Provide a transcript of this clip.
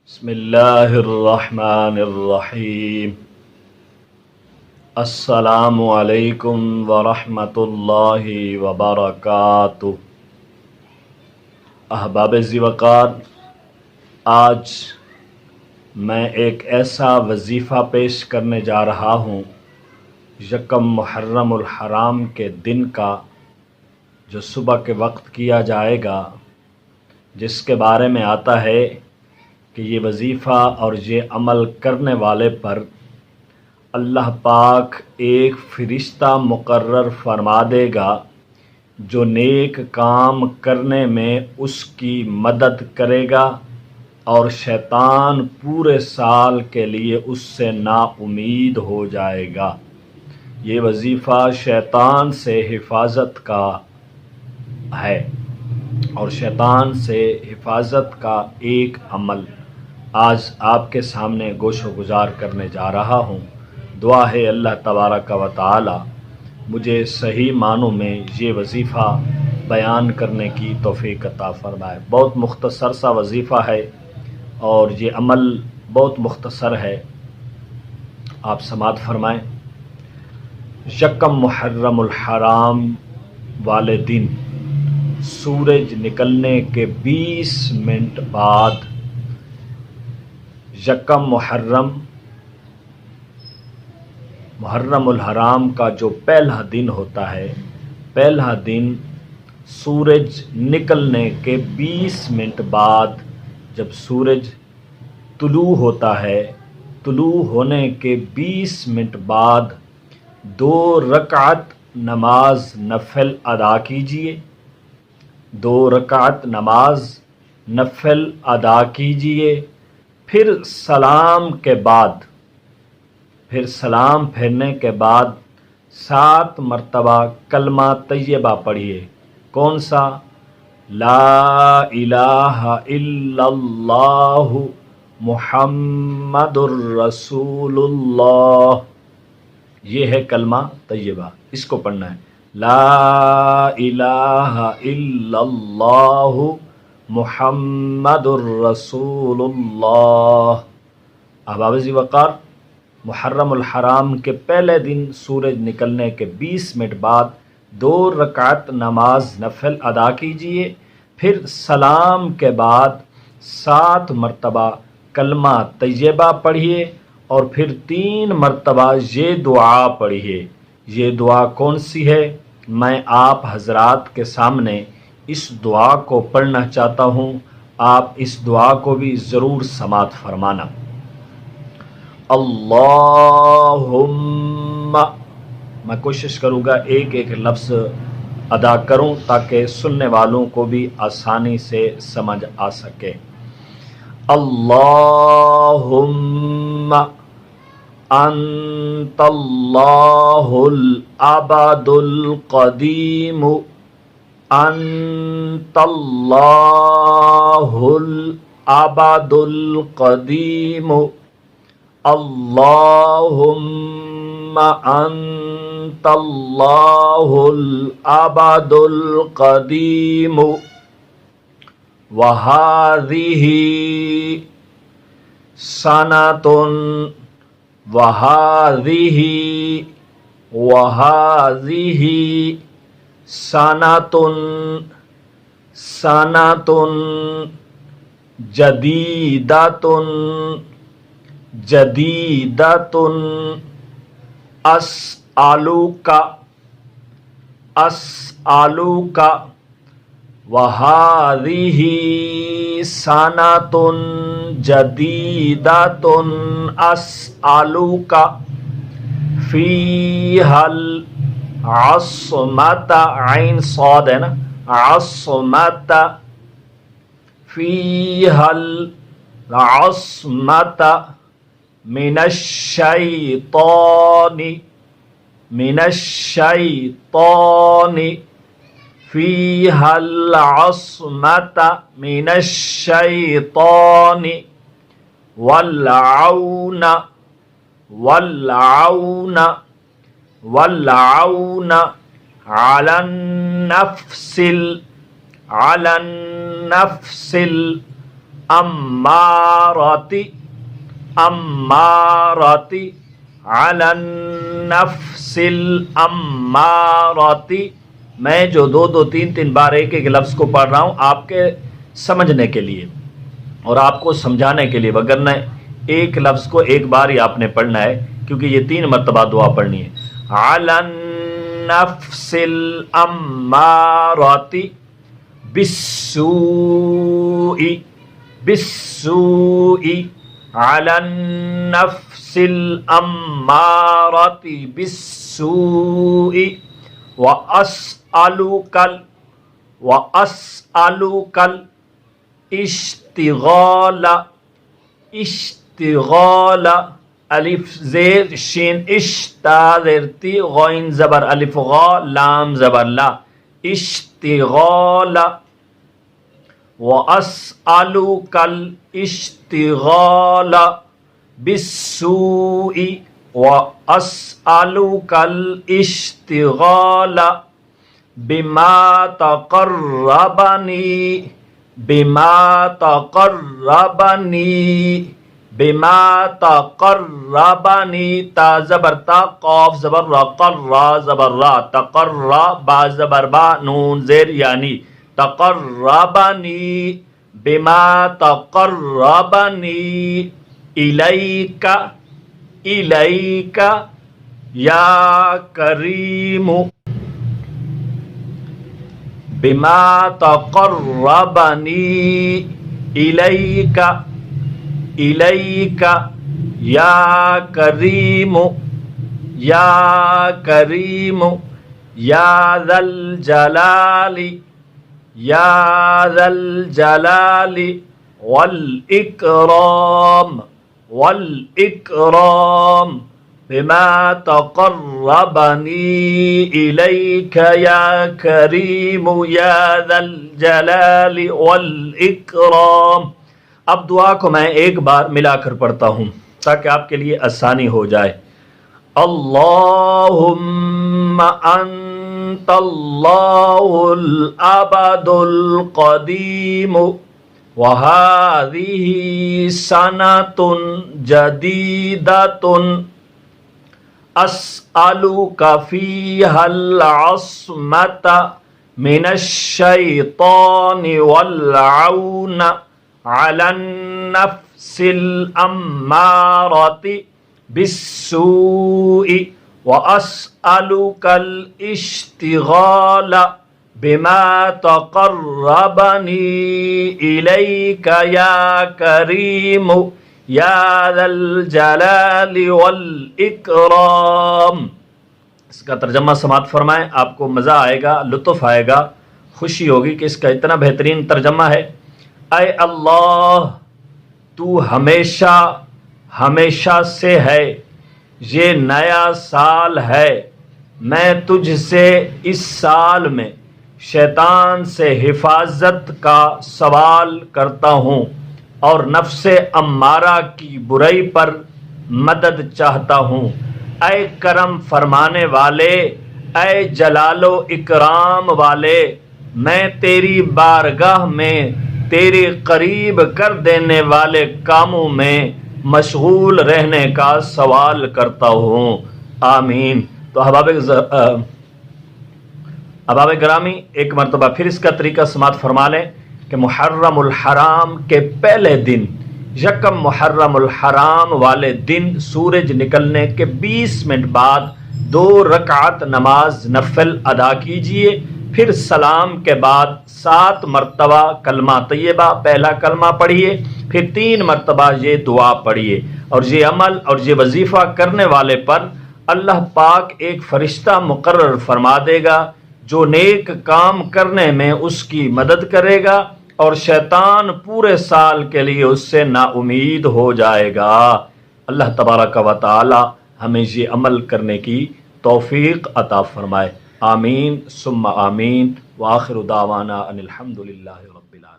بسم اللہ الرحمن الرحیم۔ السلام علیکم ورحمۃ اللہ وبرکاتہ۔ احباب ذی وقار، آج میں ایک ایسا وظیفہ پیش کرنے جا رہا ہوں یکم محرم الحرام کے دن کا، جو صبح کے وقت کیا جائے گا، جس کے بارے میں آتا ہے کہ یہ وظیفہ اور یہ عمل کرنے والے پر اللہ پاک ایک فرشتہ مقرر فرما دے گا جو نیک کام کرنے میں اس کی مدد کرے گا، اور شیطان پورے سال کے لیے اس سے نا امید ہو جائے گا۔ یہ وظیفہ شیطان سے حفاظت کا ہے، اور شیطان سے حفاظت کا ایک عمل آج آپ کے سامنے گوش و گزار کرنے جا رہا ہوں۔ دعا ہے اللہ تبارک و تعالی مجھے صحیح معنوں میں یہ وظیفہ بیان کرنے کی توفیق عطا فرمائے۔ بہت مختصر سا وظیفہ ہے اور یہ عمل بہت مختصر ہے، آپ سماعت فرمائیں۔ یکم محرم الحرام والے دن سورج نکلنے کے 20 منٹ بعد، یکم محرم الحرام کا جو پہلا دن ہوتا ہے، پہلا دن سورج نکلنے کے 20 منٹ بعد، جب سورج طلوع ہوتا ہے، طلوع ہونے کے 20 منٹ بعد 2 رکعت نماز نفل ادا کیجیے، 2 رکعت نماز نفل ادا کیجیے۔ پھر سلام کے بعد، پھر سلام پھیرنے کے بعد 7 مرتبہ کلمہ طیبہ پڑھیے۔ کون سا؟ لا الہ الا اللہ محمد الرسول اللہ، یہ ہے کلمہ طیبہ، اس کو پڑھنا ہے۔ لا الہ الا اللہ محمد الرسول اللہ۔ احباب ذی وقار، محرم الحرام کے پہلے دن سورج نکلنے کے 20 منٹ بعد 2 رکعت نماز نفل ادا کیجیے، پھر سلام کے بعد 7 مرتبہ کلمہ طیبہ پڑھیے، اور پھر 3 مرتبہ یہ دعا پڑھیے۔ یہ دعا کون سی ہے؟ میں آپ حضرات کے سامنے اس دعا کو پڑھنا چاہتا ہوں، آپ اس دعا کو بھی ضرور سماعت فرمانا۔ اللہم، میں کوشش کروں گا ایک ایک لفظ ادا کروں تاکہ سننے والوں کو بھی آسانی سے سمجھ آ سکے۔ اللہم انت اللہ الابد القدیم، انت اللہ الابد القدیم، اللہم انت اللہ الابد القدیم، وہذہ سنۃ، وہذہ سنۃ جدیدۃ اسألک، وہذہ سنۃ جدیدۃ اسألک فیہا العصمۃ، عین صاد ہے نا، عصمۃ، فیہا العصمۃ من الشیطان، فیہا العصمۃ من الشیطان، والعون علی النفس اماراتی اماراتی علی النفس الاماراتی. میں جو دو دو تین تین بار ایک ایک لفظ کو پڑھ رہا ہوں آپ کے سمجھنے کے لیے اور آپ کو سمجھانے کے لیے، وگرنہ ایک لفظ کو ایک بار ہی آپ نے پڑھنا ہے کیونکہ یہ 3 مرتبہ دعا پڑھنی ہے. علی النفس الاماراتی بالسوء بالسوء علی النفس الاماراتی بالسوء واسألک اشتغال اشتغال الف زیر شین اشتا زیرتی غین زبر الف غا لام زبر لا اشتغال واسألک الاشتغال بالسوء واسألک الاشتغال بما تقربنی بما تقربنی تا زبر تا قاف زبر را قرا زبر را تقرا با زبر با نون زیر یعنی تقربنی بما تقربنی الیک الیک یا کریم بما تقربنی الیک الیک یا کریم یا کریم یا ذا الجلال یا ذا الجلال والاکرام والاکرام بما تقربنی الیک یا کریم یا ذا الجلال والاکرام. اب دعا کو میں ایک بار ملا کر پڑھتا ہوں تاکہ آپ کے لیے آسانی ہو جائے. اللہم انت اللہ الابد القدیم وهذه سنة جديدة أسألك فيها العصمة من الشيطان والعون على النفس الأمارة بالسوء وأسألك الاشتغال بما تقربني إليك يا كريم يا ذا الجلال والإكرام. اس کا ترجمہ سماعت فرمائیں، آپ کو مزہ آئے گا، لطف آئے گا، خوشی ہوگی کہ اس کا اتنا بہترین ترجمہ ہے. اے اللہ تو ہمیشہ ہمیشہ سے ہے، یہ نیا سال ہے، میں تجھ سے اس سال میں شیطان سے حفاظت کا سوال کرتا ہوں اور نفس امارہ کی برائی پر مدد چاہتا ہوں. اے کرم فرمانے والے، اے جلال و اکرام والے، میں تیری بارگاہ میں تیرے قریب کر دینے والے کاموں میں مشغول رہنے کا سوال کرتا ہوں. آمین. تو احباب گرامی ایک مرتبہ پھر اس کا طریقہ سماعت فرما لیں کہ محرم الحرام کے پہلے دن، یکم محرم الحرام والے دن سورج نکلنے کے 20 منٹ بعد 2 رکعت نماز نفل ادا کیجئے. پھر سلام کے بعد 7 مرتبہ کلمہ طیبہ پہلا کلمہ پڑھیے، پھر 3 مرتبہ یہ دعا پڑھیے. اور یہ عمل اور یہ وظیفہ کرنے والے پر اللہ پاک ایک فرشتہ مقرر فرما دے گا جو نیک کام کرنے میں اس کی مدد کرے گا اور شیطان پورے سال کے لیے اس سے نا امید ہو جائے گا. اللہ تبارک و تعالی ہمیں یہ عمل کرنے کی توفیق عطا فرمائے. آمین ثم آمین. وآخر دعوانا ان الحمد للہ رب العالمین.